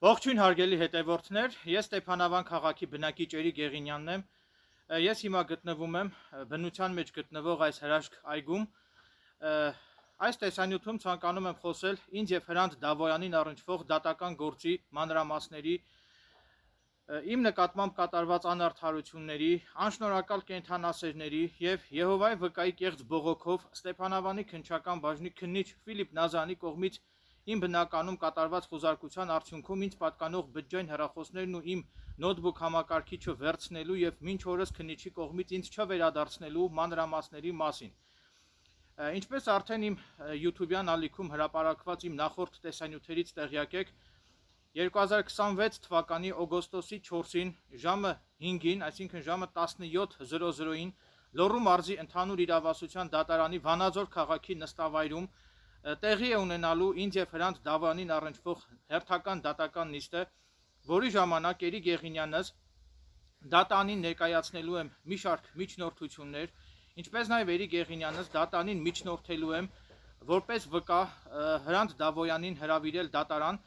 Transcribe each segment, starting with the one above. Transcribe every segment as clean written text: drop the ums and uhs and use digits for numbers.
Ողջույն հարգելի հետևորդներ, ես Ստեփանավան քաղաքի բնակիչ Էրիկ Գեղինյանն եմ։ Ես հիմա գտնվում եմ բնության մեջ գտնվող այս հրաշք այգում։ Այս տեսանյութում ցանկանում եմ խոսել ինձ եւ Հրանտ Դավոյանին առնչվող դատական գործի մանրամասների, իմ նկատմամբ կատարված անարդարությունների, անշնորհակալ կենդանասերների եւ Եհովայի վկայի կեղծ բողոքով Ստեփանավանի քննչական բաժնի քննիչ Ֆիլիպ Նազարյանի կողմից իմ բնականում կատարված խոզարկության արդյունքում ինձ պատկանող բջջային հեռախոսներն ու իմ նոթբուք համակարգիչը վերցնելու եւ մինչ օրս քննիչի կողմից ինձ չվերադարձնելու մանրամասների մասին։ Ինչպես արդեն իմ YouTube-յան ալիքում հրապարակված իմ նախորդ տեսանյութերից տեղյակ եք, 2026 թվականի օգոստոսի 4-ին ժամը 5-ին, այսինքն ժամը 17:00-ին Լոռու մարզի ընդհանուր իրավասության դատարանի Վանաձոր քաղաքի նստավայրում տեղի է ունենալու ինձ եւ Հրանտ Դավոյանին առնչվող հերթական դատական նիստը, որի ժամանակ Էրիկ Գեղինյանս դատանին ներկայացնելու եմ մի շարք միջնորդություններ, ինչպես նաեւ Էրիկ Գեղինյանս դատանին միջնորդելու եմ որպես վկա Հրանտ Դավոյանին հրավիրել դատարան,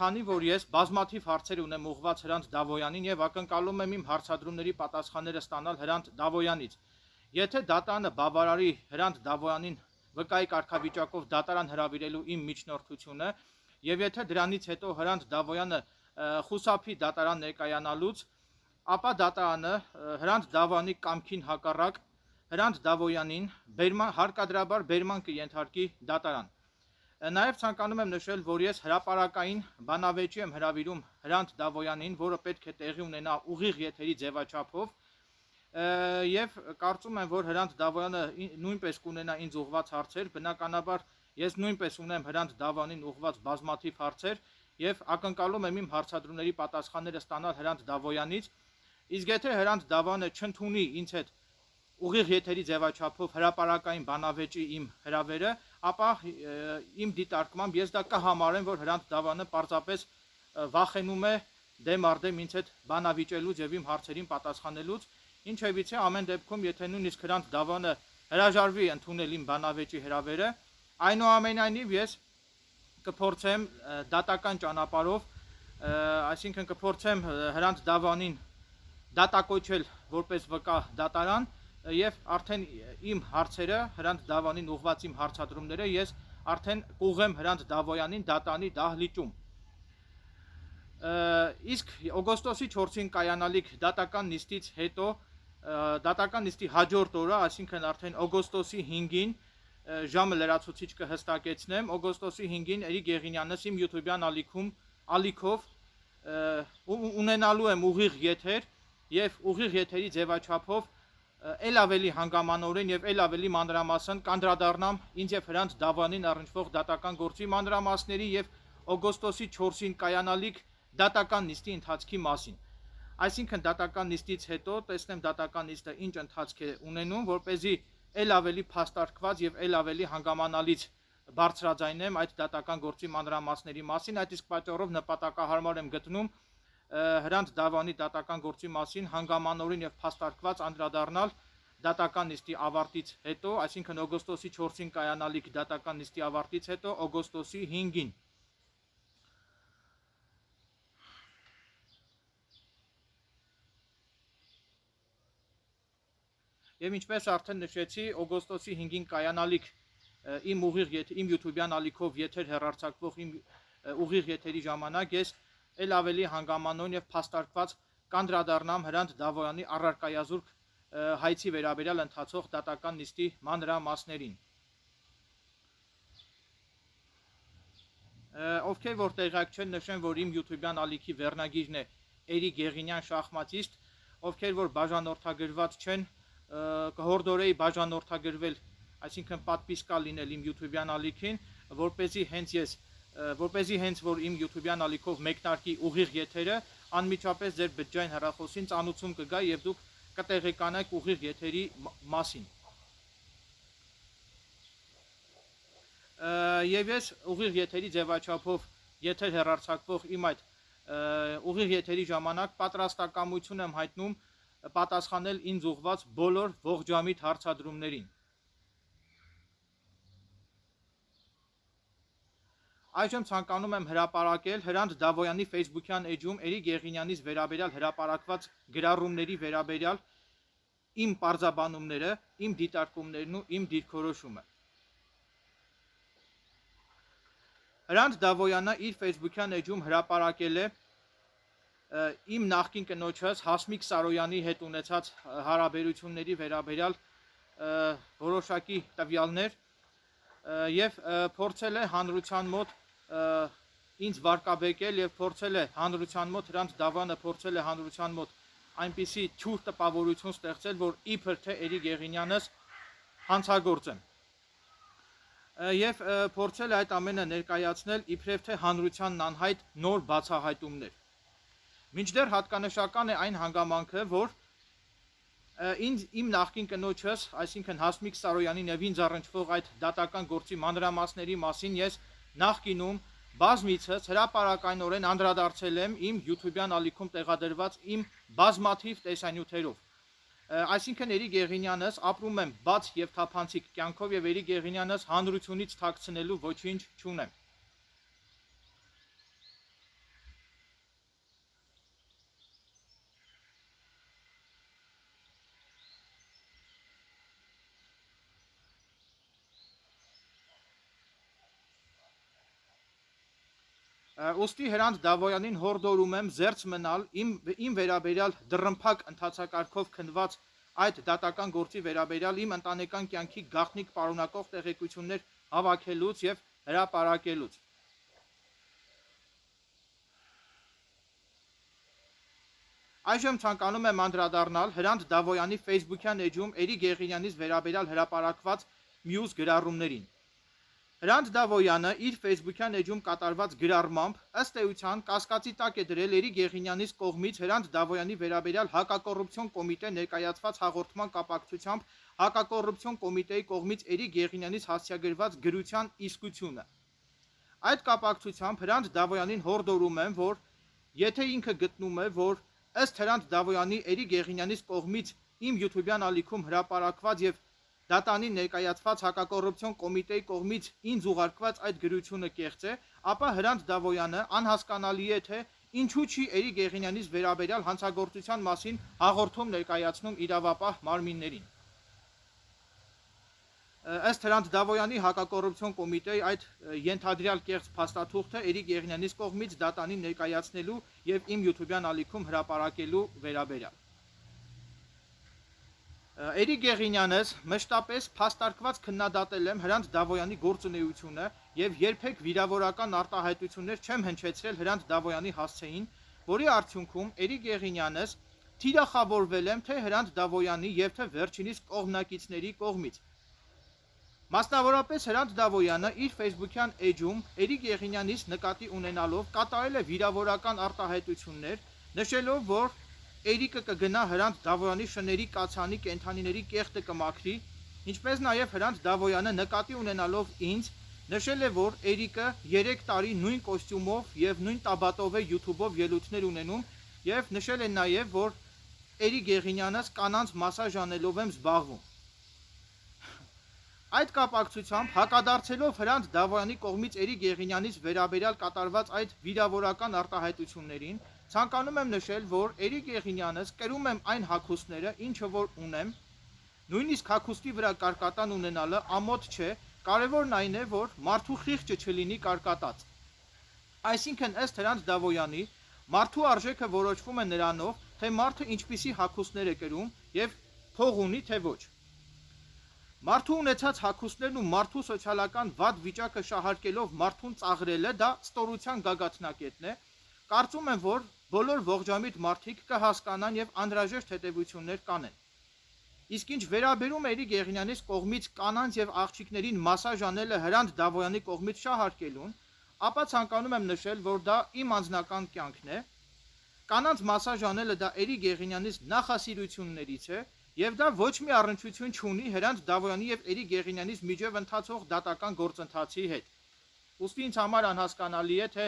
քանի որ ես բազմաթիվ հարցեր ունեմ ուղղված Հրանտ Դավոյանին եւ ակնկալում եմ իմ հարցադրումների պատասխանները ստանալ Հրանտ Դավոյանից։ Եթե դատանը բավարարի Հրանտ Դավոյանին վկայի կարգավիճակով դատարան հրավիրելու իմ միջնորդությունը եւ եթե դրանից հետո Հրանտ Դավոյանը խուսափի դատարան ներկայանալուց, ապա դատարանը Հրանտ Դավոյանի կամքին հակառակ Հրանտ Դավոյանին հարկադրաբար բերման կենթարկի դատարան։ Նաեւ ցանկանում եմ նշել, որ ես հրապարակային բանավեճի եմ հրավիրում Հրանտ Դավոյանին, որը պետք է տեղի ունենա ուղիղ եթերի ձևաչափով, եւ կարծում եմ, որ Հրանտ Դավոյանը նույնպես կունենա ինձ ուղղված հարցեր, բնականաբար ես նույնպես ունեմ Հրանտ Դավոյանին ուղղված բազմաթիվ հարցեր եւ ակնկալում եմ իմ հարցադրումների պատասխանները ստանալ Հրանտ Դավոյանից, իսկ եթե Հրանտ Դավոյանը չընդունի ինձ հետ ուղիղ եթերի ձևաչափով հրապարակային բանավեճի իմ հրավերը, ապա իմ դիտարկմամբ ես դա կհամարեմ, որ Հրանտ Դավոյանը պարզապես վախենում է դեմ առ դեմ ինձ հետ բանավիճելուց եւ իմ հարցերին պատասխանելուց, ինչևիցե ամեն դեպքում եթե նույնիսկ Հրանտ Դավոյանը հրաժարվի ընդունել իմ բանավեճի հրավերը, այնուամենայնիվ ես կփորձեմ դատական ճանապարհով, այսինքն կփորձեմ Հրանտ Դավոյանին դատակոչել որպես վկա դատարան եւ արդեն իմ հարցերը Հրանտ Դավոյանին ուղղված իմ հարցադրումները ես արդեն կուղեմ Հրանտ Դավոյանին դատանի դահլիճում։ Իսկ օգոստոսի 4-ին կայանալիք դատական նիստից հետո դատական նիստի հաջորդ օրը, այսինքն արդեն օգոստոսի 5-ին ժամը լրացուցիչ կհստակեցնեմ, օգոստոսի 5-ին Էրիկ Գեղինյանս իմ YouTube-յան ալիքով ունենալու եմ ուղիղ եթեր եւ ուղիղ եթերի ձևաչափով ել ավելի հանգամանորեն եւ ել ավելի մանրամասն կանդրադառնամ ինձ եւ Հրանտ Դավոյանին առնչվող դատական գործի մանրամասների եւ օգոստոսի 4-ին կայանալիք դատական նիստի ընթացքի մասին։ Այսինքն դատական նիստից հետո տեսնեմ դատական նիստը ինչ ընթացք է ունենում, որպեսզի ել ավելի փաստարկված եւ ել ավելի հանգամանալից բարձրաձայնեմ այդ դատական գործի մանրամասների մասին, այդ իսկ պատճառով նպատակահարմար եմ գտնում Հրանտ Դավոյանի դատական գործի մասին հանգամանորեն եւ փաստարկված անդրադառնալ դատական նիստի ավարտից հետո, այսինքն օգոստոսի 4-ին կայանալիք դատական նիստի ավարտից հետո օգոստոսի 5-ին։ Եվ ինչպես արդեն նշեցի, օգոստոսի 5-ին կայանալիք իմ YouTube-յան ալիքով եթեր հեռարձակվող իմ ուղիղ եթերի ժամանակ ես ել ավելի հանգամանորեն եւ փաստարկված կանդրադառնամ Հրանտ Դավոյանի առարկայազուրկ հայցի վերաբերյալ ընթացող դատական նիստի մանրամասներին։ Ովքեր որ տեղյակ չեն, նշեմ, որ իմ YouTube-յան ալիքի վերնագիրն է Էրիկ Գեղինյան շախմատիստ, ովքեր որ բաժանորդագրված չեն, կհորդորեի բաժանորդագրվել, այսինքն պատպիսկա լինել իմ YouTube-յան ալիքին, որպեսզի հենց որ իմ YouTube-յան ալիքով մեկնարկի ուղիղ եթերը, անմիջապես ձեր բջջային հեռախոսին ծանուցում կգա եւ դուք կտեղեկանաք ուղիղ եթերի մասին։ Եվ ես ուղիղ եթերի ձևաչափով եթեր հեռարձակվող իմ այդ ուղիղ եթերի ժամանակ պատրաստակամություն եմ հայտնում պատասխանել ինձ ուղղված բոլոր ողջամիտ հարցադրումներին։ այժմ ցանկանում եմ հրապարակել Հրանտ Դավոյանի Facebook-յան էջում Էրիկ Եղինյանից վերաբերյալ հրապարակված գրառումների վերաբերյալ իմ պարզաբանումները, իմ դիտարկումներն ու իմ դիրքորոշումը։ Հրանտ Դավոյանը իր Facebook-յան էջում հրապարակել է իմ նախկին կնոջս Հասմիկ Սարոյանի հետ ունեցած հարաբերությունների վերաբերյալ որոշակի տվյալներ եւ փորձել է հանրության մոտ ինձ վարկաբեկել եւ փորձել է հանրության մոտ Հրանտ Դավոյանը փորձել է հանրության մոտ այնպիսի թյուր տպավորություն ստեղծել, որ իբր թե Էրիկ Եղինյանս հանցագործ եմ եւ փորձել է այդ ամենը ներկայացնել իբրև թե հանրությանն անհայտ նոր բացահայտումներ։ Մինչդեռ հատկանշական է այն հանգամանքը, որ իմ նախկին կնոջս, այսինքն Հասմիկ Սարոյանի նվին զառնչվող այդ դատական գործի մանրամասների մասին ես նախկինում բազմիցս հրապարակայնորեն անդրադարձել եմ իմ YouTube-յան ալիքում տեղադրված իմ բազմաթիվ տեսանյութերով։ Այսինքն Էրիկ Եղինյանս ապրում եմ բաց եւ թափանցիկ կյանքով եւ Էրիկ Եղինյանս հանրությունից թաքցնելու ոչինչ չունեմ։ Ուստի Հրանտ Դավոյանին հորդորում եմ զերծ մնալ իմ վերաբերյալ դռնփակ ընթացակարգով քննված այդ դատական գործի վերաբերյալ իմ ընտանեկան կյանքի գաղտնիք պարունակող տեղեկություններ հավաքելուց եւ հրապարակելուց։ Այժմ ցանկանում եմ անդրադառնալ Հրանտ Դավոյանի Facebook-յան էջում Էրիկ Եղինյանից վերաբերյալ հրապարակված մյուս գրառումներին։ Հրանտ Դավոյանը իր Facebook-յան էջում կատարված գրառմամբ ըստ էության կասկածի տակ է դրել Էրիկ Եղինյանից կողմից Հրանտ Դավոյանի վերաբերյալ հակակոռուպցիոն կոմիտե ներկայացված հաղորդման կապակցությամբ հակակոռուպցիոն կոմիտեի կողմից Էրիկ Եղինյանից հասցեագրված գրության իսկությունը։ Այդ կապակցությամբ Հրանտ Դավոյանին հորդորում եմ, որ եթե ինքը գտնում է, որ ըստ Հրանտ Դավոյանի Էրիկ Եղինյանից կողմից իմ YouTube-յան ալիքում հրապարակված եւ դատանին ներկայացված հակակոռուպցիոն կոմիտեի կողմից ինձ ուղարկված այդ գրությունը կեղծ է, ապա Հրանտ Դավոյանը անհասկանալի է, թե ինչու չի Էրիկ Եղինյանից վերաբերյալ հանցագործության մասին հաղորդում ներկայացնում իրավապահ մարմիններին։ Ըստ Հրանտ Դավոյանի հակակոռուպցիոն կոմիտեի այդ ենթադրյալ կեղծ փաստաթուղթը Էրիկ Եղինյանից կողմից դատանին ներկայացնելու եւ իմ YouTube-յան ալիքում հրապարակելու վերաբերյալ։ Էրիկ Եղինյանս մշտապես փաստարկված քննադատել եմ Հրանտ Դավոյանի գործունեությունը եւ երբեք վիրավորական արտահայտություններ չեմ հնչեցրել Հրանտ Դավոյանի հասցեին, որի արդյունքում Էրիկ Եղինյանս թիրախավորվել եմ թե Հրանտ Դավոյանի եւ թե վերջինիս կողմնակիցների կողմից։ Մասնավորապես Հրանտ Դավոյանը իր Facebook-յան էջում Էրիկ Եղինյանից նկատի ունենալով կատարել է վիրավորական արտահայտություններ, նշելով, որ Էրիկը կգնա Հրանտ Դավոյանի շների կացանի կենթանիների կեղտը կմաքրի, ինչպես նաև Հրանտ Դավոյանը նկատի ունենալով ինձ նշել է, որ Էրիկը 3 տարի նույն կոստյումով եւ նույն տաբատով է YouTube-ով ելույթներ ունենում եւ նշել է նաև, որ Էրիկ Եղինյանս կանանց մասաժ անելով եմ զբաղվում։ Այդ կապակցությամբ հակադարձելով Հրանտ Դավոյանի կողմից Էրիկ Եղինյանից վերաբերյալ կատարված այդ վիրավորական արտահայտություններին, ցանկանում եմ նշել, որ Էրիկ Եղինյանս կրում եմ այն հագուստները, ինչը որ ունեմ, նույնիսկ հագուստի վրա կարկատան ունենալը ամոթ չէ, կարևորն այն է, որ մարդու խիղճը չլինի կարկատած։ Այսինքն ըստ Հրանտ Դավոյանի, մարդու արժեքը որոշվում է նրանով, թե մարդը ինչպիսի հագուստներ է կրում եւ փող ունի, թե ոչ։ Մարդու ունեցած հագուստներն ու մարդու սոցիալական վատ վիճակը շահարկելով մարդուն ծաղրելը դա ստորության գագաթնակետն է։ Կարծում եմ, որ բոլոր ողջամիտ մարդիկ կհասկանան եւ անհրաժեշտ հետեւություններ կանեն։ Իսկ ինչ վերաբերում է Էրիկ Եղինյանից կողմից կանանց եւ աղջիկներին մասաժ անելը Հրանտ Դավոյանի կողմից շահարկելուն, ապա ցանկանում եմ նշել, որ դա իմ անձնական կյանքն է։ Կանանց մասաժ անելը դա Էրիկ Եղինյանից նախասիրություններից է եւ դա ոչ մի առնչություն չունի Հրանտ Դավոյանի եւ Էրիկ Եղինյանից միջև ընթացող դատական գործընթացի հետ։ Ուստի ինձ համար անհասկանալի է, թե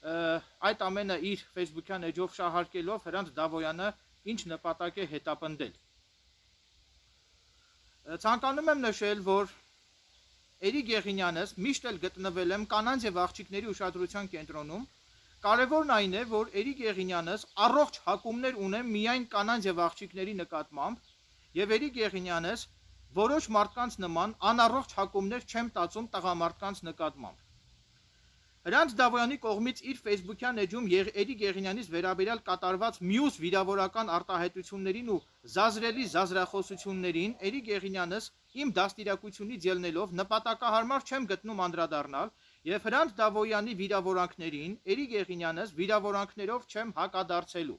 այդ ամենը իր Facebook-յան էջով շահարկելով Հրանտ Դավոյանը ինչ նպատակ է հետապնդել։ Ցանկանում եմ նշել, որ Էրիկ Եղինյանս միշտ էլ գտնվել եմ կանանց եւ աղջիկների ուշադրության կենտրոնում։ Կարևորն այն է, որ Էրիկ Եղինյանս առողջ հակումներ ունեմ միայն կանանց եւ աղջիկների նկատմամբ, եւ Էրիկ Եղինյանս որոշ մարդկանց նման անառողջ հակումներ չեմ տածում տղամարդկանց նկատմամբ։ Հրանտ Դավոյանի կողմից իր Facebook-յան էջում Էրիկ Եղինյանից վերաբերյալ կատարված մյուս վիրավորական արտահայտություններին ու զազրելի զազրախոսություններին Էրիկ Եղինյանս իմ դաստիարակությունից ելնելով նպատակահարմար չեմ գտնում անդրադառնալ եւ Հրանտ Դավոյանի վիրավորանքներին Էրիկ Եղինյանս վիրավորանքներով չեմ հակադարձելու։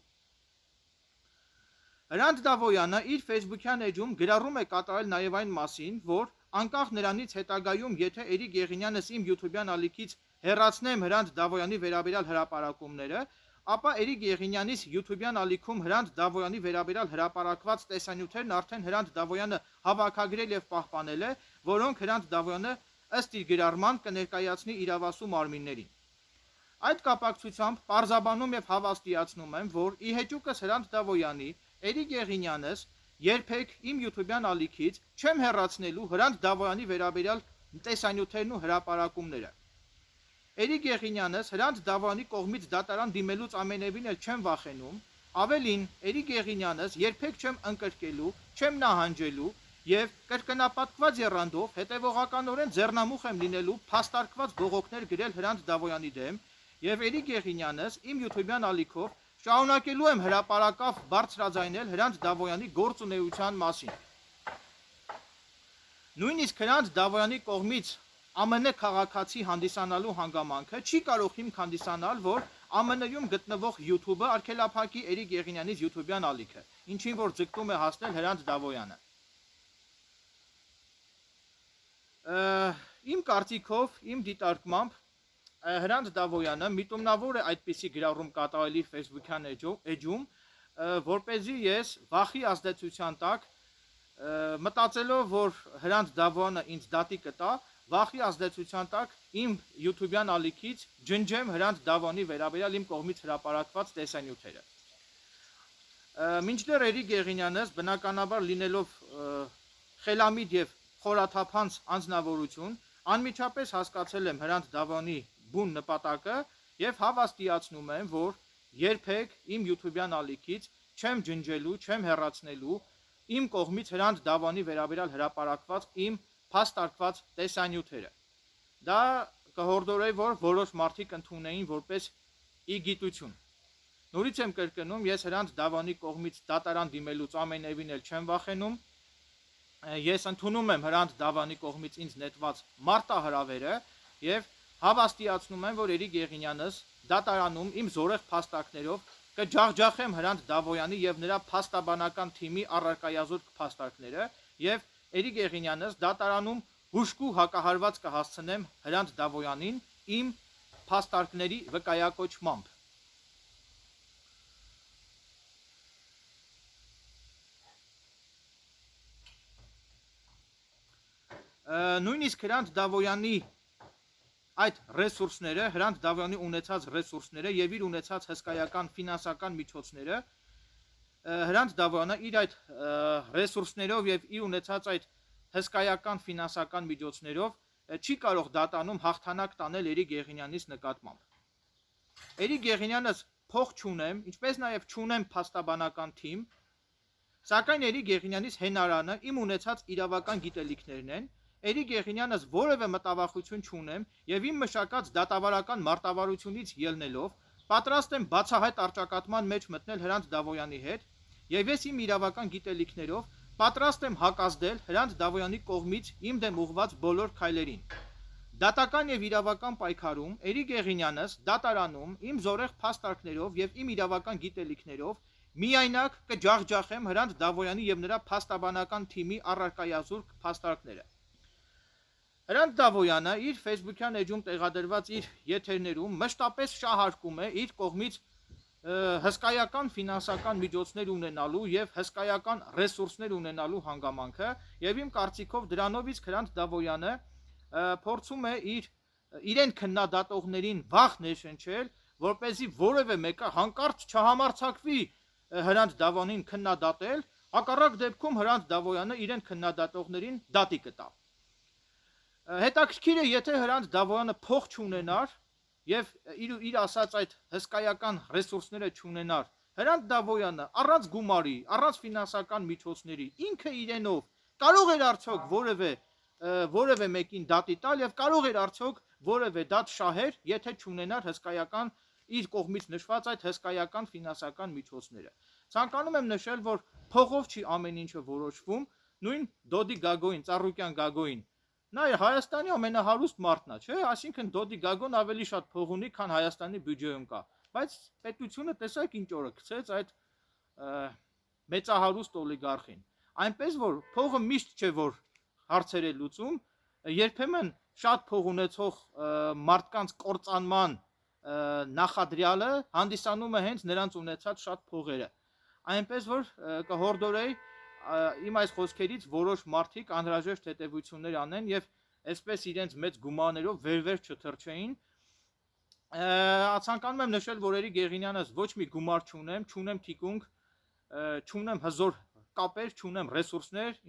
Հրանտ Դավոյանը իր Facebook-յան էջում գրառում է կատարել նաեւ այն մասին, որ անկախ նրանից հետագայում եթե Էրիկ Եղինյանս իմ YouTube-յան ալիքից հեռացնեմ Հրանտ Դավոյանի վերաբերյալ հրապարակումները, ապա Էրիկ Եղինյանից YouTube-յան ալիքում Հրանտ Դավոյանի վերաբերյալ հրապարակված տեսանյութերն արդեն Հրանտ Դավոյանը հավաքագրել եւ պահպանել է, որոնք Հրանտ Դավոյանը ըստ իր գրառման կներկայացնի իրավասու մարմիններին։ Այդ կապակցությամբ պարզաբանում եւ հավաստիացնում եմ, որ ի հեճուկս Հրանտ Դավոյանի Էրիկ Եղինյանս երբեք իմ YouTube-յան ալիքից չեմ հեռացնելու Հրանտ Դավոյանի վերաբերյալ տեսանյութերն ու հրապարակումները։ Էրիկ Եղինյանս Հրանտ Դավոյանի կողմից դատարան դիմելուց ամենևին էլ չեմ վախենում, ավելին Էրիկ Եղինյանս երբեք չեմ ընկրկելու, չեմ նահանջելու եւ կրկնապատկված եռանդով հետեւողականորեն ձեռնամուխ եմ լինելու փաստարկված բողոքներ գրել Հրանտ Դավոյանի դեմ եւ Էրիկ Եղինյանս իմ YouTube-յան ալիքով շարունակելու եմ հրապարակավ բարձրաձայնել Հրանտ Դավոյանի գործունեության մասին։ Նույնիսկ Հրանտ Դավոյանի կողմից ԱՄՆ քաղաքացի հանդիսանալու հանգամանքը չի կարող հիմք հանդիսանալ, որ ԱՄՆ-ում գտնվող YouTube-ը արգելափակի Էրիկ Եղինյանից YouTube-յան ալիքը, ինչին որ ձգտում է հասնել Հրանտ Դավոյանը։ Իմ կարծիքով, իմ դիտարկմամբ Հրանտ Դավոյանը միտումնավոր է այդպիսի գրառում կատարել իր Facebook-յան էջում, որպեսզի ես վախի ազդեցության տակ մտածելով, որ Հրանտ Դավոյանը ինձ դատի կտա, վախի ազդեցության տակ իմ YouTube-յան ալիքից ջնջեմ Հրանտ Դավոյանի վերաբերյալ իմ կողմից հրապարակված տեսանյութերը։ Մինչդեռ Էրիկ Եղինյանս բնականաբար լինելով խելամիտ եւ խորաթափանց անձնավորություն, անմիջապես հասկացել եմ Հրանտ Դավոյանի բուն նպատակը եւ հավաստիացնում եմ, որ երբեք իմ YouTube-յան ալիքից չեմ ջնջելու, չեմ հեռացնելու իմ կողմից Հրանտ Դավոյանի վերաբերյալ հրապարակված իմ փաստարկված տեսանյութերը։ Դա կհորդորեի, որ որոշ մարդիկ ընդունեին որպես իգիտություն։ Նորից եմ կրկնում, ես Հրանտ Դավոյանի կողմից դատարան դիմելուց ամենևին էլ չեմ վախենում։ Ես ընդունում եմ Հրանտ Դավոյանի կողմից ինձ նետված մարտահրավերը եւ հավաստիացնում եմ, որ Էրիկ Եղինյանս դատարանում իմ զորեղ փաստարկներով կջախջախեմ Հրանտ Դավոյանի եւ նրա փաստաբանական թիմի առարկայազուրկ փաստարկները եւ Էրիկ Եղինյանս դատարանում հուշկու հակահարված կհասցնեմ Հրանտ Դավոյանին իմ փաստարկների վկայակոչմամբ։ Նույնիսկ Հրանտ Դավոյանի այդ ռեսուրսները, Հրանտ Դավոյանի ունեցած ռեսուրսները եւ իր ունեցած հսկայական ֆինանսական միջոցները Հրանտ Դավոյանը իր այդ ռեսուրսներով եւ իր ունեցած այդ հսկայական ֆինանսական միջոցներով չի կարող դատանում հաղթանակ տանել Էրիկ Եղինյանից նկատմամբ։ Էրիկ Եղինյանս փող չունեմ, ինչպես նաեւ չունեմ փաստաբանական թիմ, սակայն Էրիկ Եղինյանից հենարանը իմ ունեցած իրավական գիտելիքներն են։ Էրիկ Եղինյանս որևէ մտավախություն չունեմ եւ իմ մշակած դատավարական մարտավարությունից ելնելով պատրաստ եմ բացահայտ առճակատման մեջ մտնել Հրանտ Դավոյանի հետ եւ ես իմ իրավական գիտելիքներով պատրաստ եմ հակազդել Հրանտ Դավոյանի կողմից իմ դեմ ուղղված բոլոր քայլերին։ Դատական եւ իրավական պայքարում Էրիկ Եղինյանս դատարանում իմ զորեղ փաստարկներով եւ իմ իրավական գիտելիքներով միայնակ կջախջախեմ Հրանտ Դավոյանի եւ նրա փաստաբանական թիմի առարկայազուրկ փաստարկները։ Հրանտ Դավոյանը իր Facebook-յան էջում տեղադրված իր եթերներում մշտապես շահարկում է իր կողմից հսկայական ֆինանսական միջոցներ ունենալու եւ հսկայական ռեսուրսներ ունենալու հանգամանքը եւ իմ կարծիքով դրանով իսկ Հրանտ Դավոյանը փորձում է իրեն քննադատողներին վախ ներշնչել, որպեսզի որևէ մեկը հանկարծ չհամարձակվի Հրանտ Դավոյանին քննադատել, հակառակ դեպքում Հրանտ Դավոյանը իրեն քննադատողներին դատի կտա։ Հետաքրքիր է, եթե Հրանտ Դավոյանը փող չունենար եւ իր ասած այդ հսկայական ռեսուրսները չունենար, Հրանտ Դավոյանը առանց գումարի, առանց ֆինանսական միջոցների, ինքը իրենով կարող էր արդյոք որևէ մեկին դատի տալ եւ կարող էր արդյոք որևէ դատ շահեր, եթե չունենար հսկայական իր կողմից նշված այդ հսկայական ֆինանսական միջոցները։ Ցանկանում եմ նշել, որ փողով չի ամեն ինչը որոշվում, նույն Դոդի Գագոին, Ծառուկյան Գագոին, նա Հայաստանի ամենահարուստ մարդն է, չէ՞, այսինքն Դոդի Գագոն ավելի շատ փող ունի, քան Հայաստանի բյուջեում կա, բայց պետությունը տեսեք ինչ օրը գցեց այդ մեծահարուստ օլիգարխին, այնպես որ փողը միշտ չէ, որ հարցեր է լուծում, երբեմն շատ փող ունեցող մարդկանց կործանման նախադրյալը հանդիսանում է հենց նրանց ունեցած շատ փողերը, այնպես որ կհորդորեի իմ այս խոսքերից որոշ մարդիկ անհրաժեշտ հետևություններ անեն եւ այսպես իրենց մեծ գումարներով վեր չթռչեին։ Ցանկանում եմ նշել, որ Էրիկ Եղինյանս ոչ մի գումար չունեմ, չունեմ թիկունք, չունեմ հզոր կապեր, չունեմ ռեսուրսներ,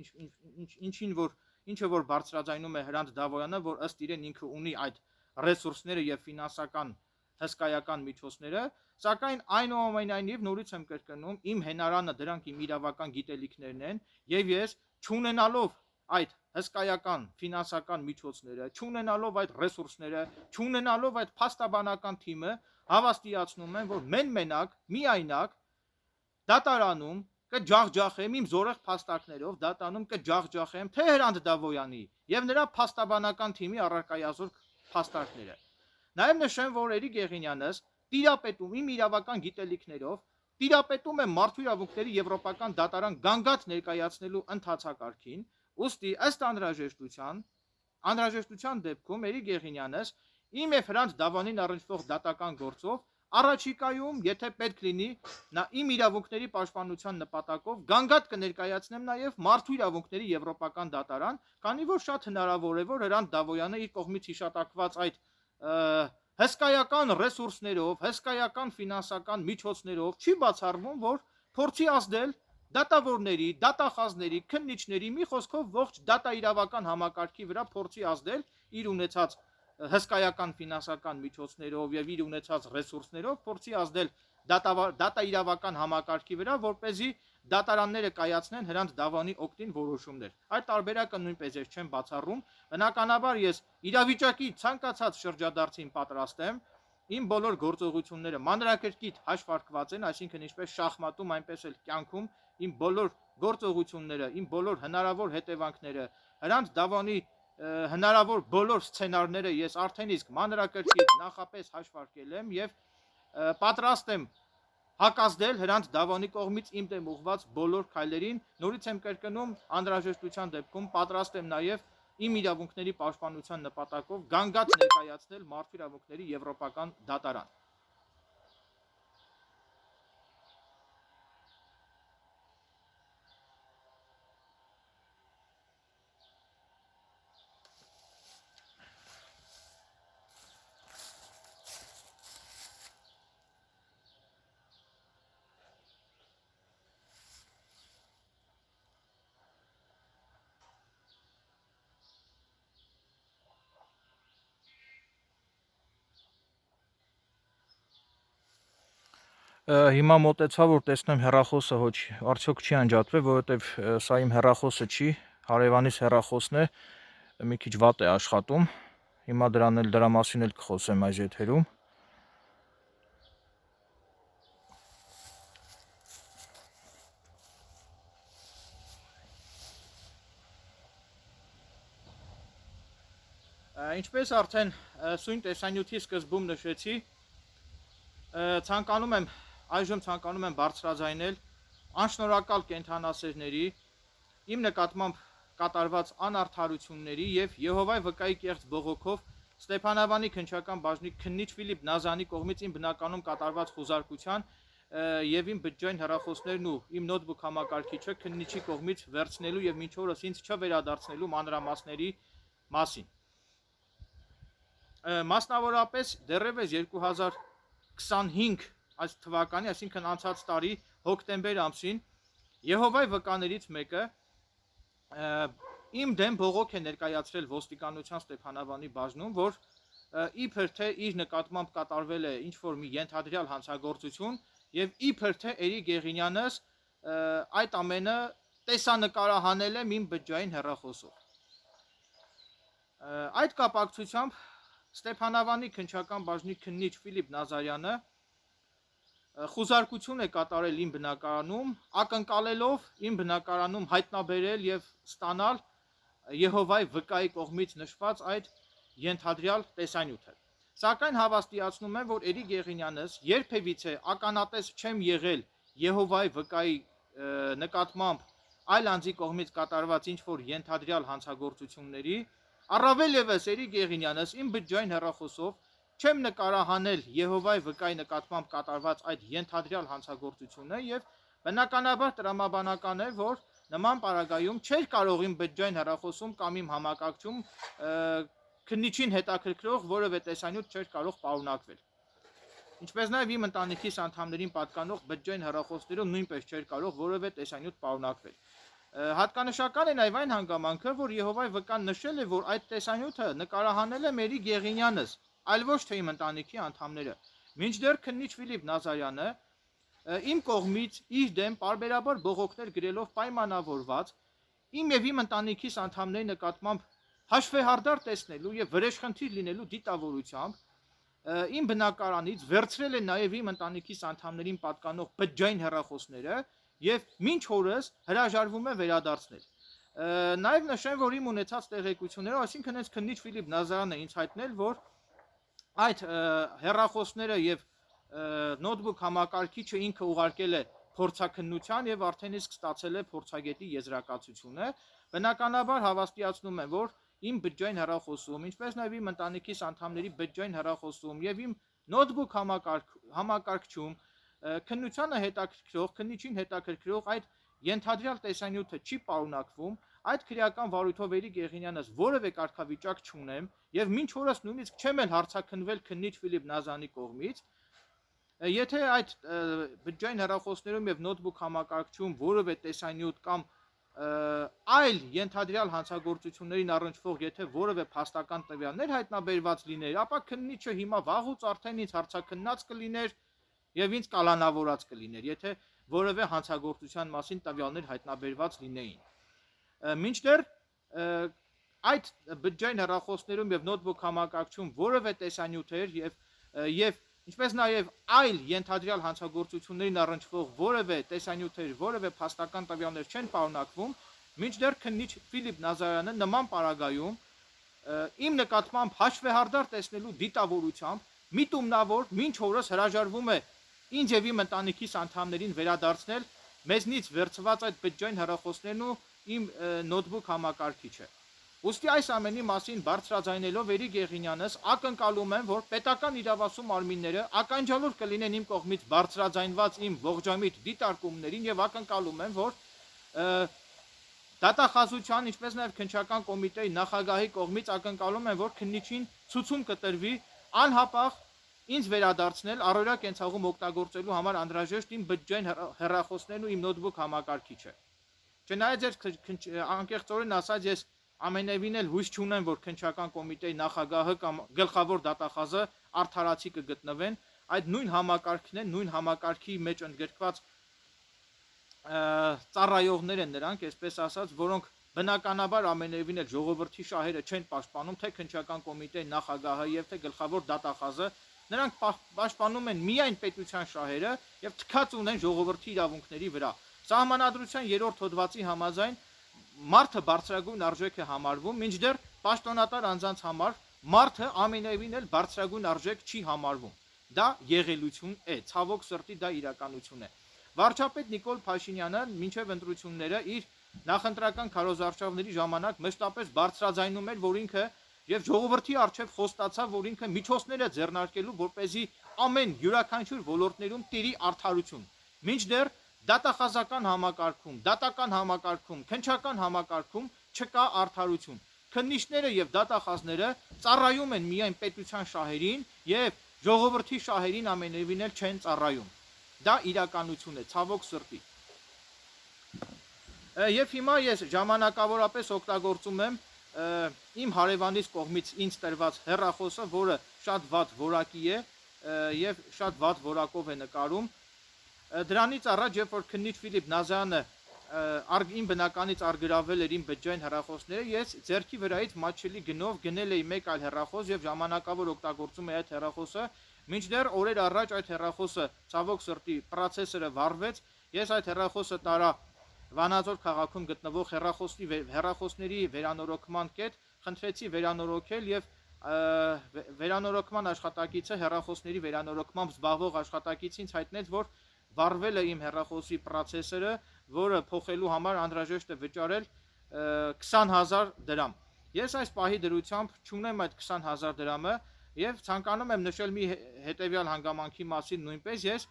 ինչը որ բարձրաձայնում է Հրանտ Դավոյանը, որ ըստ իրեն ինքը ունի այդ ռեսուրսները եւ ֆինանսական հսկայական միջոցները, սակայն այնուամենայնիվ նորից եմ կրկնում, իմ հենարանը դրանք իմ իրավական գիտելիքներն են եւ ես չունենալով այդ հսկայական ֆինանսական միջոցները, չունենալով այդ ռեսուրսները, չունենալով այդ փաստաբանական թիմը, հավաստիացնում եմ, որ մենակ միայնակ դատարանում կջախջախեմ իմ զորեղ փաստակներով, դատարանում կջախջախեմ թե Հրանտ Դավոյանի եւ նրա փաստաբանական թիմի առարկայազոր փաստարկները։ Նաև նշեմ, որ Էրիկ Եղինյանս տիրապետում իմ իրավական գիտելիքներով տիրապետում է մարդու իրավունքների եվրոպական դատարան գանգատ ներկայացնելու ընթացակարգին, ուստի ըստ անհրաժեշտության դեպքում Էրիկ Եղինյանս իմ եւ Հրանտ Դավոյանին առնչվող դատական գործով առաջիկայում, եթե պետք լինի, նա իմ իրավունքների պաշտպանության նպատակով գանգատ կներկայացնեմ նաև մարդու իրավունքների եվրոպական դատարան, քանի որ շատ հնարավոր է, որ Հրանտ Դավոյանը իր կողմից հիշատակված այդ հսկայական ռեսուրսներով, հսկայական ֆինանսական միջոցներով չի բացառվում, որ փորձի ազդել դատավորների, դատախազների, քննիչների, մի խոսքով ողջ դատաիրավական համակարգի վրա փորձի ազդել իր ունեցած հսկայական ֆինանսական միջոցներով եւ իր ունեցած ռեսուրսներով փորձի ազդել դատաիրավական համակարգի վրա, որպեսզի դատարանները կայացնեն Հրանտ Դավոյանի օգտին որոշումներ։ Այդ տարբերակը նույնպես ես չեմ բացառում, բնականաբար ես իրավիճակի ցանկացած շրջադարձին պատրաստ եմ, իմ բոլոր գործողությունները մանրակրկիտ հաշվարկված են, այսինքն ինչպես շախմատում, այնպես էլ կյանքում իմ բոլոր գործողությունները, իմ բոլոր հնարավոր հետևանքները, Հրանտ Դավոյանի հնարավոր բոլոր սցենարները ես արդեն իսկ մանրակրկիտ նախապես հաշվարկել եմ եւ պատրաստ եմ հակազդել Հրանտ Դավոյանի կողմից իմ դեմ ուղղված բոլոր քայլերին, նորից եմ կրկնում, անհրաժեշտության դեպքում պատրաստ եմ նաեւ իմ իրավունքների պաշտպանության նպատակով գանգատ ներկայացնել մարդու իրավունքների եվրոպական դատարան։ Հիմա մոտեցա, որ տեսնեմ հեռախոսը արդյոք չի անջատվել, որովհետև սա իմ հեռախոսը չի, հարևանիս հեռախոսն է, մի քիչ վատ է աշխատում, հիմա դրա մասին էլ կխոսեմ այս եթերում։ Ինչպես արդեն սույն տեսանյութի սկզբում նշեցի, այժմ ցանկանում եմ բարձրաձայնել անշնորհակալ կենդանասերների իմ նկատմամբ կատարված անարդարությունների եւ Եհովայի վկայի կեղծ բողոքով Ստեփանավանի քննչական բաժնի քննիչ Ֆիլիպ Նազանի կողմից իմ բնականում կատարված խուզարկության եւ իմ բջջային հեռախոսներն ու իմ նոթբուք համակարգիչը քննիչի կողմից վերցնելու եւ մինչ օրս ինձ չվերադարձնելու մանրամասների մասին։ Մասնավորապես դեռևս 2025 այս թվականի, այսինքն անցած տարի հոկտեմբեր ամսին Եհովայի վկաներից մեկը իմ դեմ բողոք է ներկայացրել ոստիկանության Ստեփանավանի բաժնում, որ իբր թե իր նկատմամբ կատարվել է ինչ-որ մի ենթադրյալ հանցագործություն եւ իբր թե Էրիկ Եղինյանս այդ ամենը տեսանկարահանել է մին բջջային հեռախոսով։ Այդ կապակցությամբ Ստեփանավանի քննչական բաժնի քննիչ Ֆիլիպ Նազարյանը խուզարկություն է կատարել իմ բնակարանում, ակնկալելով իմ բնակարանում հայտնաբերել եւ ստանալ Եհովայի վկայի կողմից նշված այդ ենթադրյալ տեսանյութը։ Սակայն հավաստիացնում եմ, որ Էրիկ Եղինյանս երբևիցե ականատես չեմ եղել Եհովայի վկայի նկատմամբ այլ անձի կողմից կատարված ինչ-որ ենթադրյալ հանցագործությունների, առավել ևս Էրիկ Եղինյանս իմ բջջային հեռախոսով չեմ նկարահանել Եհովայի վկայի նկատմամբ կատարված այդ ենթադրյալ հանցագործությունը եւ բնականաբար տրամաբանական է, որ նման պարագայում չէր կարող իմ բջջային հեռախոսում կամ իմ համակարգչում քննիչին հետաքրքրող որևէ տեսանյութ չէր կարող պարունակվել։ Ինչպես նաեւ իմ ընտանիքիս անդամներին պատկանող բջջային հեռախոսներում նույնպես չէր կարող որևէ տեսանյութ պարունակվել։ Հատկանշական է նաեւ այն հանգամանքը, որ Եհովայի վկան նշել է, որ այդ տեսանյութը նկարահանել է Էրիկ Եղինյանս, այլ ոչ թե իմ ընտանիքի անդամները։ Մինչդեռ քննիչ Ֆիլիպ Նազարյանը իմ կողմից իր դեմ պարբերաբար բողոքներ գրելով պայմանավորված իմ եւ իմ ընտանիքիս անդամների նկատմամբ հաշվեհարդար տեսնելու եւ վրեժխնդիր լինելու դիտավորությամբ իմ բնակարանից վերցրել է նաեւ իմ ընտանիքիս անդամներին պատկանող բջջային հեռախոսները եւ մինչ օրս հրաժարվում է վերադարձնել։ Նաեւ նշեմ, որ իմ ունեցած տեղեկություններով, այսինքն հենց քննիչ Ֆիլիպ Նազարյանը ինձ հայտնել, որ այդ հեռախոսները եւ նոթբուք համակարգիչը ինքը ուղարկել է փորձաքննության եւ արդեն իսկ ստացել է փորձագետի եզրակացությունը։ Բնականաբար հավաստիացնում եմ, որ իմ բջջային հեռախոսում, ինչպես նաեւ իմ ընտանիքիս անդամների բջջային հեռախոսում եւ իմ նոթբուք համակարգչում քննությանը հետաքրքրող, քննիչին հետաքրքրող այդ ենթադրյալ տեսանյութը չի պարունակվում, այդ քրեական վարույթով Էրիկ Եղինյանս որևէ կարգավիճակ չունեմ եւ մինչ օրս նույնիսկ չեմ էլ հարցաքննվել քննիչ Ֆիլիպ Նազարյանի կողմից, եթե այդ բջջային հեռախոսներում եւ նոթբուք համակարգչում որևէ տեսանյութ կամ այլ ենթադրյալ հանցագործություններին առնչվող եթե որևէ փաստական տվյալներ հայտնաբերված լիներ, ապա քննիչը հիմա վաղուց արդեն ինձ հարցաքննած կլիներ եւ ինձ կալանավորած կլիներ, եթե որևէ հանցագործության մասին տվյալներ հայտնաբերված լինեին։ Մինչդեռ այդ բջջային հեռախոսներում եւ նոթբուք համակարգչում որևէ տեսանյութեր եւ ինչպես նաեւ այլ ենթադրյալ հանցագործություններին առնչվող որևէ տեսանյութեր, որևէ փաստական տվյալներ չեն պարունակվում, մինչդեռ քննիչ Ֆիլիպ Նազարյանը նման պարագայում իմ նկատմամբ հաշվեհարդար տեսնելու դիտավորությամբ միտումնավոր մինչ օրս հրաժարվում է ինձ եւ իմ ընտանիքիս անդամներին վերադարձնել մեզնից վերցված այդ բջջային հեռախոսներն ու իմ նոթբուք համակարգիչը։ Ուստի այս ամենի մասին բարձրաձայնելով Էրիկ Եղինյանս ակնկալում եմ, որ պետական իրավասու մարմինները ականջալուր կլինեն իմ կողմից բարձրաձայնված իմ ողջամիտ դիտարկումներին եւ ակնկալում եմ, որ դատախազության, ինչպես նաեւ քննչական կոմիտեի նախագահի կողմից ակնկալում եմ, որ քննիչին ցուցում կտրվի անհապաղ ինձ վերադարձնել առօրյա կենցաղում օգտագործելու համար անհրաժեշտ իմ բջջային հեռախոսներն ու իմ նոթբուք համակարգիչը։ Չնայած ձեր անկեղծորեն ասած ես ամենևին էլ հույս չունեմ, որ քննչական կոմիտեի նախագահը կամ գլխավոր դատախազը արդարացի կգտնվեն, այդ նույն համակարգն են, նույն համակարգի մեջ ընդգրկված ծառայողներ են նրանք, այսպես ասած, որոնք բնականաբար ամենևին էլ ժողովրդի շահերը չեն պաշտպանում, թե քննչական կոմիտեի նախագահը եւ թե գլխավոր դատախազը, նրանք պաշտպանում են միայն պետության շահերը եւ թքած ունեն ժողովրդի իրավունքների վրա։ Սահմանադրության 3-րդ հոդվածի համաձայն մարդը բարձրագույն արժեք է համարվում, մինչդեռ պաշտոնատար անձանց համար մարդը ամենևին էլ բարձրագույն արժեք չի համարվում։ Դա եղելություն է, ցավոք սրտի դա իրականություն է։ Վարչապետ Նիկոլ Փաշինյանը մինչև ընտրությունները իր նախընտրական քարոզարշավների ժամանակ մշտապես բարձրաձայնում էր, որ ինքը եւ ժողովրդի արչեւ խոստացավ, որ ինքը միջոցներ է ձեռնարկելու, որպեսզի ամեն յուրաքանչյուր ոլորտներում տիրի արդարություն։ Մինչդեռ դատախազական համակարգում, քննչական համակարգում չկա արդարություն։ Քննիչները եւ դատախազները ծառայում են միայն պետության շահերին եւ ժողովրդի շահերին ամենևին էլ չեն ծառայում։ Դա իրականություն է, ցավոք սրտի։ Եվ հիմա ես ժամանակավորապես օգտագործում եմ իմ հարևանիս կողմից ինձ տրված հեռախոսը, որը շատ վատ որակի է եւ շատ վատ որակով է նկարում։ Դրանից առաջ, երբ որ քննիչ Ֆիլիպ Նազարյանը իմ բնականից արգրավել էր իմ բջջային հեռախոսները, ես ձեռքի վրայից մատչելի գնով գնել էի մեկ այլ հեռախոս եւ ժամանակավոր օգտագործում էի այդ հեռախոսը, մինչդեռ օրեր առաջ այդ հեռախոսը ցավոք սրտի պրոցեսորը վառվեց, ես այդ հեռախոսը տարա Վանաձոր քաղաքում գտնվող հեռախոսների վերանորոգման կետ, խնդրեցի վերանորոգել եւ վերանորոգման աշխատակիցը հեռախոսների վերանորոգմամբ զբաղվող աշխատակիցին հայտնեց, որ վառվել է իմ հեռախոսի պրոցեսորը, որը փոխելու համար անհրաժեշտ է վճարել 20,000 դրամ։ Ես այս պահի դրությամբ չունեմ այդ 20,000 դրամը եւ ցանկանում եմ նշել մի հետեւյալ հանգամանքի մասին նույնպես ես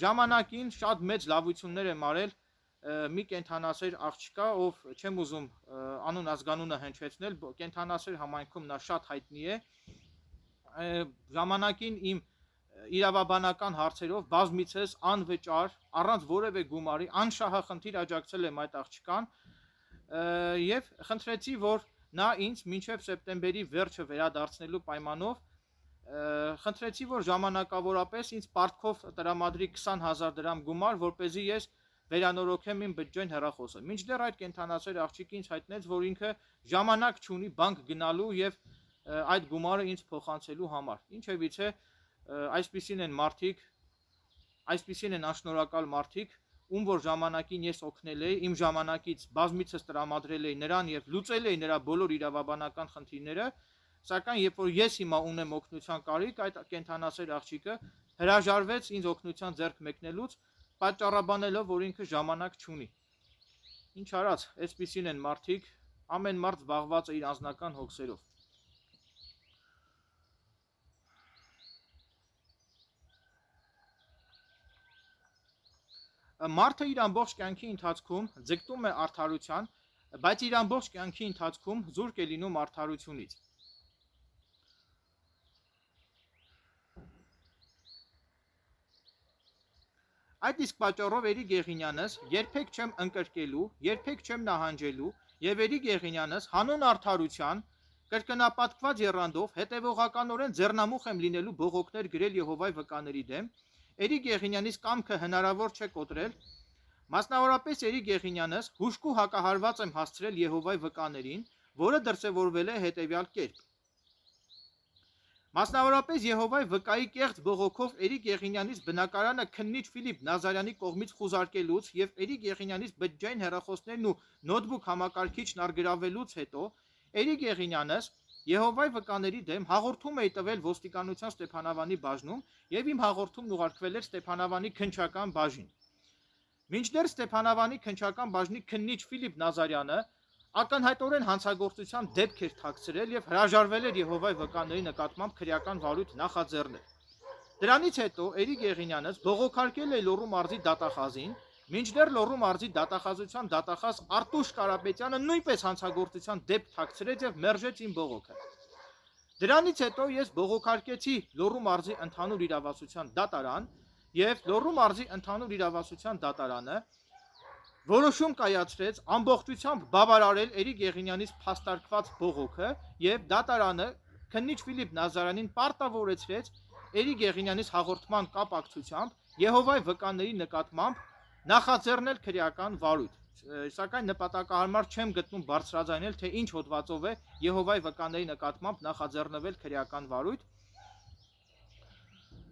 ժամանակին շատ մեծ լավություններ եմ արել մի կենթանասեր աղջկա, ով չեմ ուզում անուն ազգանունը հնչեցնել, կենթանասեր համայնքում նա շատ հայտնի է, ժամանակին իմ իրավաբանական հարցերով բազմիցս անվճար, առանց որևէ գումարի, անշահախնդիր աջակցել եմ այդ աղջկան եւ խնդրեցի, որ նա ինձ մինչև սեպտեմբերի վերջը վերադարձնելու պայմանով խնդրեցի, որ ժամանակավորապես ինձ պարտքով տրամադրի 20,000 դրամ գումար, որպեսզի ես վերանորոգեմ իմ բջջային հեռախոսը։ Մինչդեռ այդ կենթանասեր աղջիկը ինձ հայտնեց, որ ինքը ժամանակ չունի բանկ գնալու եւ այդ գումարը ինձ փոխանցելու համար։ Ինչևիցե այսպիսին են մարդիկ, այսպիսին են անշնորհակալ մարդիկ, ում որ ժամանակին ես օգնել էի, իմ ժամանակից բազմիցս տրամադրել էի նրան եւ լուծել էի նրա բոլոր իրավաբանական խնդիրները, սակայն երբ որ ես հիմա ունեմ օգնության կարիք, այդ կենթանասեր աղջիկը հրաժարվեց ինձ օգնության ձեռք մեկնելուց, պատճառաբանելով, որ ինքը ժամանակ չունի։ Ինչ արած, այսպիսին են մարդիկ, ամեն մարդ զբաղված է իր անձնական հոգսերով։ Մարդը իր ամբողջ կյանքի ընթացքում ձգտում է արդարության, բայց իր ամբողջ կյանքի ընթացքում զուրկ է լինում արդարությունից։ Այդ իսկ պատճառով Էրիկ Եղինյանս երբեք չեմ ընկրկելու, երբեք չեմ նահանջելու եւ Էրիկ Եղինյանս հանուն արդարության կրկնապատկված եռանդով հետևողականորեն ձեռնամուխ եմ լինելու բողոքներ գրել Եհովայի վկաների դեմ։ Էրիկ Եղինյանից կամքը հնարավոր չէ կոտրել, մասնավորապես Էրիկ Եղինյանս հուժկու հակահարված եմ հասցրել Եհովայի վկաներին, որը դրսևորվել է հետևյալ կերպ։ Մասնավորապես Եհովայի վկայի կեղծ բողոքով Էրիկ Եղինյանից բնակարանը քննիչ Ֆիլիպ Նազարյանի կողմից խուզարկելուց եւ Էրիկ Եղինյանից բջջային հեռախոսներն ու նոթբուք համակարգիչն արգրավելուց հետո Էրիկ Եղինյանս Եհովայի վկաների դեմ հաղորդում է տվել ոստիկանության Ստեփանավանի բաժնում եւ իմ հաղորդումն ուղարկվել էր Ստեփանավանի քննչական բաժին։ Մինչդեռ Ստեփանավանի քննչական բաժնի քննիչ Ֆիլիպ Նազարյանը ակնհայտորեն հանցագործության դեպք էր թաքցրել եւ հրաժարվել էր Եհովայի վկաների նկատմամբ քրեական վարույթ նախաձեռնել։ Դրանից հետո Էրիկ Եղինյանս բողոքարկել է Լոռու մարզի դատախազին, մինչդեռ Լոռու մարզի դատախազության դատախազ Արտուշ Կարապետյանը նույնպես հանցագործության դեպք թաքցրեց եւ մերժեց իմ բողոքը։ Դրանից հետո ես բողոքարկեցի Լոռու մարզի ընդհանուր իրավասության դատարան եւ Լոռու մարզի ընդհանուր իրավասության դատարանը որոշում կայացրեց ամբողջությամբ բավարարել Էրիկ Եղինյանից փաստարկված բողոքը եւ դատարանը քննիչ Ֆիլիպ Նազարյանին պարտավորեցրեց Էրիկ Եղինյանից հաղորդման կապակցությամբ Եհովայի վկաների նկատմամբ նախաձեռնել քրեական վարույթ, սակայն նպատակահարմար չեմ գտնում բարձրաձայնել, թե ինչ հոդվածով է Եհովայի վկաների նկատմամբ նախաձեռնվել քրեական վարույթ։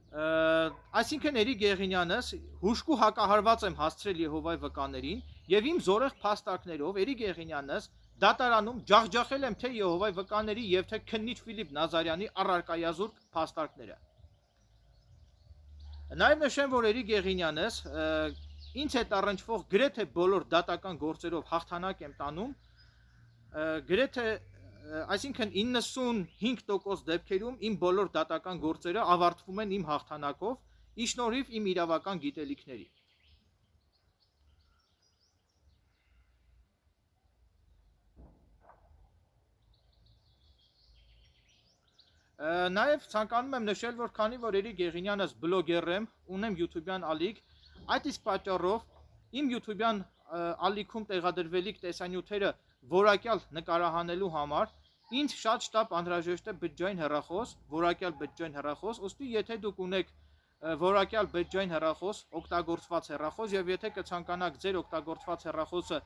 Այսինքն Էրիկ Եղինյանս հուժկու հակահարված եմ հասցրել Եհովայի վկաներին եւ իմ զորեղ փաստարկներով Էրիկ Եղինյանս դատարանում ջախջախել եմ թե Եհովայի վկաների եւ թե քննիչ Ֆիլիպ Նազարյանի առարկայազուրկ փաստարկները։ Նաեւ նշեմ, որ Էրիկ Եղինյանս ինձ հետ առնչվող գրեթե բոլոր դատական գործերով հաղթանակ եմ տանում, գրեթե այսինքն 95% դեպքերում իմ բոլոր դատական գործերը ավարտվում են իմ հաղթանակով, ի շնորհիվ իմ իրավական գիտելիքների։ Նաև ցանկանում եմ նշել, որ քանի որ Էրիկ Եղինյանս բլոգեր եմ, ունեմ YouTube-յան ալիք, այդ իսկ պատճառով իմ YouTube-յան ալիքում տեղադրվելիք տեսանյութերը որակյալ նկարահանելու համար ինձ շատ շտապ անհրաժեշտ է բջջային հեռախոս, որակյալ բջջային հեռախոս, ուստի եթե դուք ունեք որակյալ բջջային հեռախոս, օգտագործված հեռախոս եւ եթե կցանկանաք ձեր օգտագործված հեռախոսը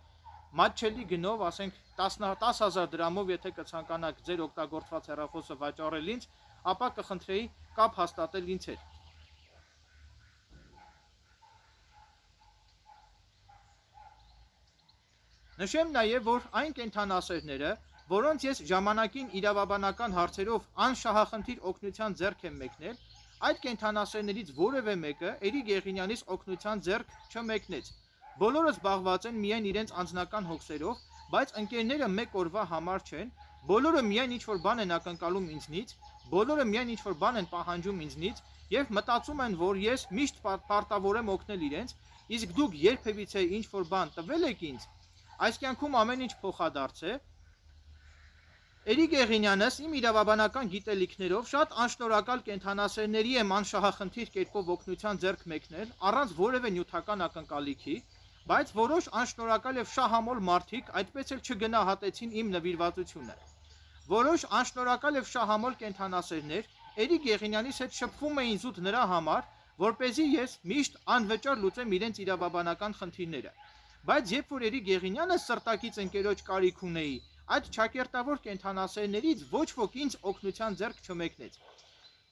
մատչելի գնով, ասենք 10,000 դրամով, եթե կցանկանաք ձեր օգտագործված հեռախոսը վաճառել ինձ, ապա կխնդրեի կապ հաստատել ինձ հետ։ Նշեմ նաև, որ այն կենդանասերները, որոնց ես ժամանակին իրավաբանական հարցերով անշահախնդիր օգնության ձեռք եմ մեկնել, այդ կենդանասերներից որևէ մեկը Էրիկ Եղինյանից օգնության ձեռք չմեկնեց։ Բոլորը զբաղված են միայն իրենց անձնական հոգսերով, բայց ընկերները մեկ օրվա համար չեն, բոլորը միայն ինչ-որ բան են ակնկալում ինձնից, բոլորը միայն ինչ-որ բան են պահանջում ինձնից եւ մտածում են, որ ես միշտ պարտավոր եմ օգնել իրենց, իսկ դուք երբևիցե ինչ-որ բան տվել եք ինձ, այս կյանքում ամեն ինչ փոխադարձ է։ Էրիկ Եղինյանս իմ իրավաբանական գիտելիքներով շատ անշնորհակալ կենդանասերների եմ անշահախնդիր կերպով օգնության ձեռք մեկնել, առանց որևէ նյութական ակնկալիքի, բայց որոշ անշնորհակալ եւ շահամոլ մարդիկ այդպես էլ չգնահատեցին իմ նվիրվածությունը։ Որոշ անշնորհակալ եւ շահամոլ կենդանասերներ Էրիկ Եղինյանից հետ շփվում էին զուտ նրա համար, որպեսզի ես միշտ անվճար լուծեմ իրենց իրավաբանական խնդիրները։ Բայց երբ որ Էրիկ Եղինյանը սրտակից ընկերոջ կարիք ունեի, այդ ճակերտավոր կենդանասերներից ոչ ոք ինձ օգնության ձեռք չմեկնեց։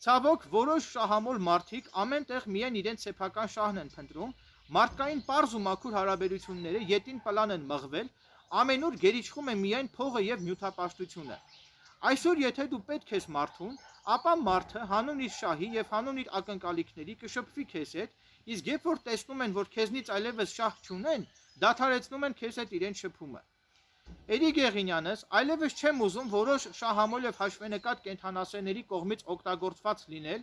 Ցավոք, որոշ շահամոլ մարդիկ ամեն տեղ միայն իրենց սեփական շահն են փնտրում, մարդկային պարզ ու մաքուր հարաբերությունները ետին պլան են մղվել, ամենուր գերիշխում է միայն փողը եւ նյութապաշտությունը։ Այսօր եթե դու պետք ես մարդուն, ապա մարդը հանուն իր շահի եւ հանուն իր ակնկալիքների կշփվի քեզ հետ, իսկ երբ որ տեսնում են, որ քեզնից այլևս շահ չունեն, դադարեցնում են քեզ հետ իրենց շփումը։ Էրիկ Եղինյանս այլևս չեմ ուզում որոշ շահամոլ եւ հաշվենկատ կենդանասերների կողմից օգտագործված լինել։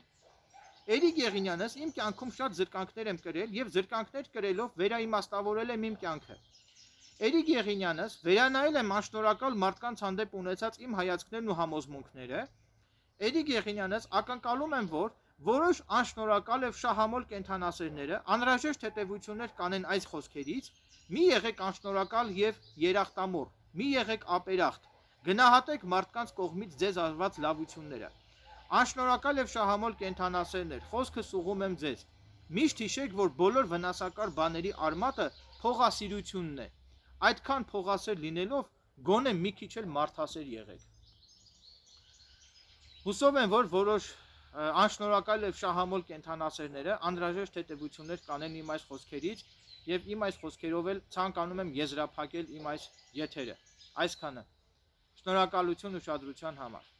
Էրիկ Եղինյանս իմ կյանքում շատ զրկանքներ եմ կրել եւ զրկանքներ կրելով վերաիմաստավորել եմ իմ կյանքը։ Էրիկ Եղինյանս վերանայել եմ անշնորհակալ մարդկանց հանդեպ ունեցած իմ հայացքներն ու համոզմունքները։ Էրիկ Եղինյանս ակնկալում եմ, որ որոշ անշնորհակալ եւ շահամոլ կենդանասերները անհրաժեշտ հետեւություններ կանեն այս խոսքերից. մի եղեք անշնորհակալ եւ երախտամոռ, մի եղեք ապերախտ, գնահատեք մարդկանց կողմից ձեզ արված լավությունները։ Անշնորհակալ եւ շահամոլ կենդանասերներ, խոսքս ուղղում եմ ձեզ։ Միշտ հիշեք, որ բոլոր վնասակար բաների արմատը փողասիրությունն է։ Այդքան փողասեր լինելով գոնե մի քիչ էլ մարդասեր եղեք։ Հուսով եմ, որ որոշ անշնորհակալ եւ շահամոլ կենդանասերները անհրաժեշտ հետեւություններ կանեն իմ այս խոսքերից եւ իմ այս խոսքերով էլ ցանկանում եմ եզրափակել իմ այս եթերը։ Այսքանը։ Շնորհակալություն ուշադրության համար։